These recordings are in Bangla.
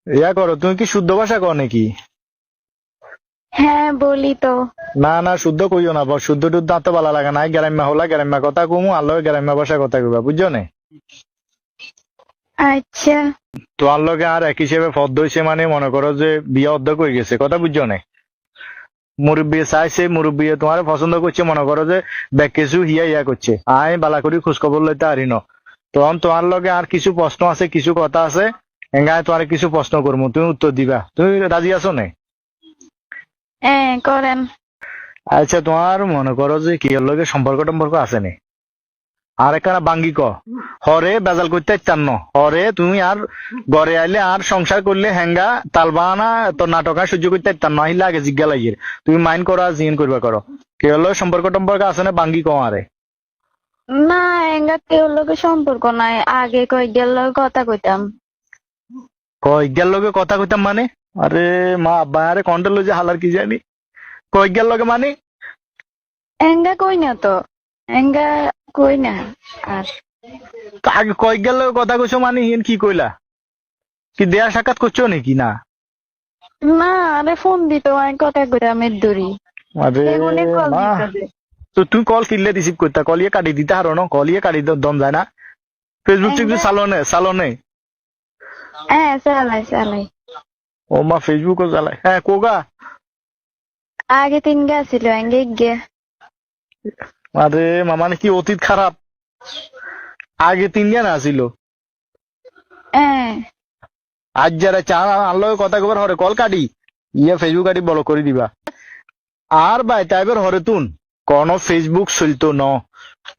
ইয়া করো, তুমি কি শুদ্ধ ভাষা কও নাকি? হ্যাঁ বলি তো। না না, শুদ্ধ কইও না, শুদ্ধ টুদ্ধ তো ভালো লাগে না। গ্রাম্য হলা গ্রাম্য কথা কমু, আল্লাহ গ্রাম্য ভাষা কথা কইবা, বুঝছো না? আচ্ছা। তো আল্লগে আর এক হিসেবে ফদ্দ হইছে, মানে মনে করো যে বিয়ে অর্ধেক হয়ে গেছে, কথা বুঝছো না? মুরব্বী চাইছে, মুরব্বী তোমার পছন্দ করছে, মনে করো যে ব্যাগ কিছু হিয়া ইয়া করছে, আয় বালা করি খোঁজ খবর লইতে পারি ন। তখন তোমার লগে আর কিছু প্রশ্ন আছে, কিছু কথা আছে, এঙ্গায় তোমার কিছু প্রশ্ন করবো, তুমি উত্তর দিবা। তুমি রাজি আছো না? হ্যাঁ করেন। আচ্ছা, তোমার মনে করো যে কি এর লগে সম্পর্ক টম্পর্ক আছে নি? আর একখানা বাঙ্গি ক, হরে বেজাল করতে চান ন, হরে তুমি আর ঘরে আইলে আর সংসার করলে হেঙ্গা তালবানা তো নাটক আর সহ্য করতে চান না, আহিলে আগে জিজ্ঞা লাগিয়ে তুমি মাইন্ড করো আর জিন করবা করো। কি হলো সম্পর্ক টম্পর্ক আছে না? বাঙ্গি ক আরে। না, এঙ্গা কেউ লোকের সম্পর্ক নাই, আগে কয়েকদিন লোক কথা কইতাম। কয়েকগার লগে কথা কইতাম মানে? আরে মা আব্বা আরে কন্ট্রোল যে হালার কি জানি, কয়েকগার লগে মানে? এঙ্গা কই না তো, এঙ্গা কই না। আর তো আগে কয়েকগার লগে কথা কইছো মানে হিন কি কইলা? কি দেয়া সাক্ষাৎ করছো নাকি? না না, আরে ফোন দিত, আমি কথা কইতাম এর দূরি। আরে এগুলি কল মা, দিতেছে। তো তুমি কল কিনলে রিসিভ করতা, কল ইয়ে কাটি দিতে হারো না, কল ইয়ে কাটি দম যায় না। ফেসবুক টিকবুক চালনে চালনে? হ্যাঁ চালাই চালাই। ও মা ফেসবুকও চালায়, হ্যাঁ কোগা। আগে তিন গা ছিল, এঙ্গে গে। আরে মামানে কি অতীত খারাপ? আগে 3 জন আসিল, হ্যাঁ। আজ যারা চান আল্লাহ কথা কবার হরে কল কাটি ইয়ে ফেসবুক কাটি বলো করে দিবা। আর ভাই তাইবার হরে তুন কোন ফেসবুক চলতো ন,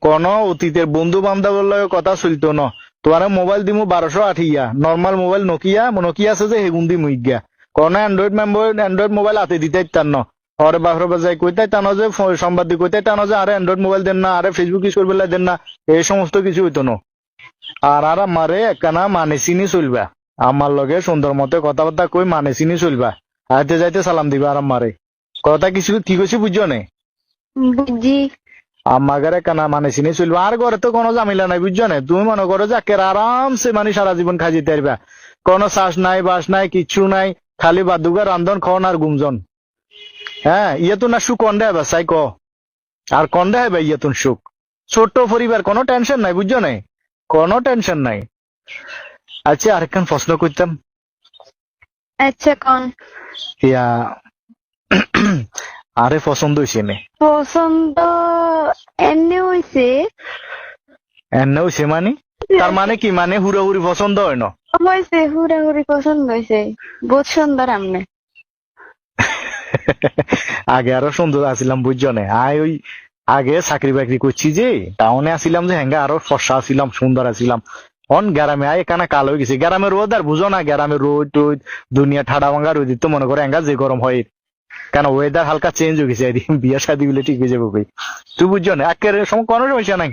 কোন অতীতের বন্ধু বান্ধবের লগে কথা চলতো ন। তোমার মোবাইল দিমু 1280, নর্মাল মোবাইল নোকিয়া নোকিয়া আছে যে হেগুন দিমু ইগা। কোন অ্যান্ড্রয়েড মোবাইল হাতে দিতে ইত্যান ন। হরে বাহরে বাজাই কইতাই টানো যে সংবাদ দি কইতাই টানো যে আরে অ্যান্ড্রয়েড মোবাইল দেন না, আরে ফেসবুক ইউজ করবে দেন না, এই সমস্ত কিছু হইতো ন। আর আমারে একখানা মানে চিনি চলবা, আমার লগে সুন্দর মতে কথাবার্তা কই মানে চিনি চলবা, আইতে যাইতে সালাম দিবা আর আমারে। কথা কিছু কি কইছি বুঝছো না? বুঝি। আমাদের একখানা মানে চিনি চলবা, আর ঘরে তো কোনো ঝামেলা নাই, বুঝছো না? তুমি মনে করো যে একের আরামসে মানে সারা জীবন খাই যেতে পারবা, কোনো শ্বাস নাই বাস নাই কিচ্ছু নাই, খালি বাদুগা রান্ধন খাওয়ান আর গুমজন। হ্যাঁ ইয়ে তো না সুখ কন্ডে হবে সাই ক, আর কন্ডে হবে ইয়ে তুন সুখ। ছোট্ট পরিবার, কোনো টেনশন নাই, বুঝছো না? কোনো টেনশন নাই। আচ্ছা আরেকখান প্রশ্ন করতাম, আচ্ছা কোন। ইয়া আরে পছন্দ হয়েছে নে? পছন্দ এমনি হইছে। এনে হয়েছে মানে? তার মানে কি, মানে হুড়াহুড়ি পছন্দ হয় না? হয়েছে, হুড়াহুড়ি পছন্দ হয়েছে। বহুত সুন্দর আমনে। আগে আরো সুন্দর আছিলাম, বুঝছো না? ওই আগে চাকরি বাকরি করছি যে টাউনে আসিলাম, যে হ্যাঙ্গা আরো ফর্সা আছিলাম, সুন্দর আছিলাম। অন গ্রামে এখানে কালো হয়ে গেছে, গ্রামের রোদ আর বুঝো না, গ্রামের রোদ টোদ দুনিয়া ঠাডা ভাঙ্গা রোদ তো মনে করে হ্যাঙ্গা যে গরম হয়, কেন ওয়েদার হালকা চেঞ্জ হয়ে গেছে, বিয়ে শাদী গুলো ঠিক হয়ে যাবে ভাই। তুই বুঝছো না, একের সময় কোনো সমস্যা নাই।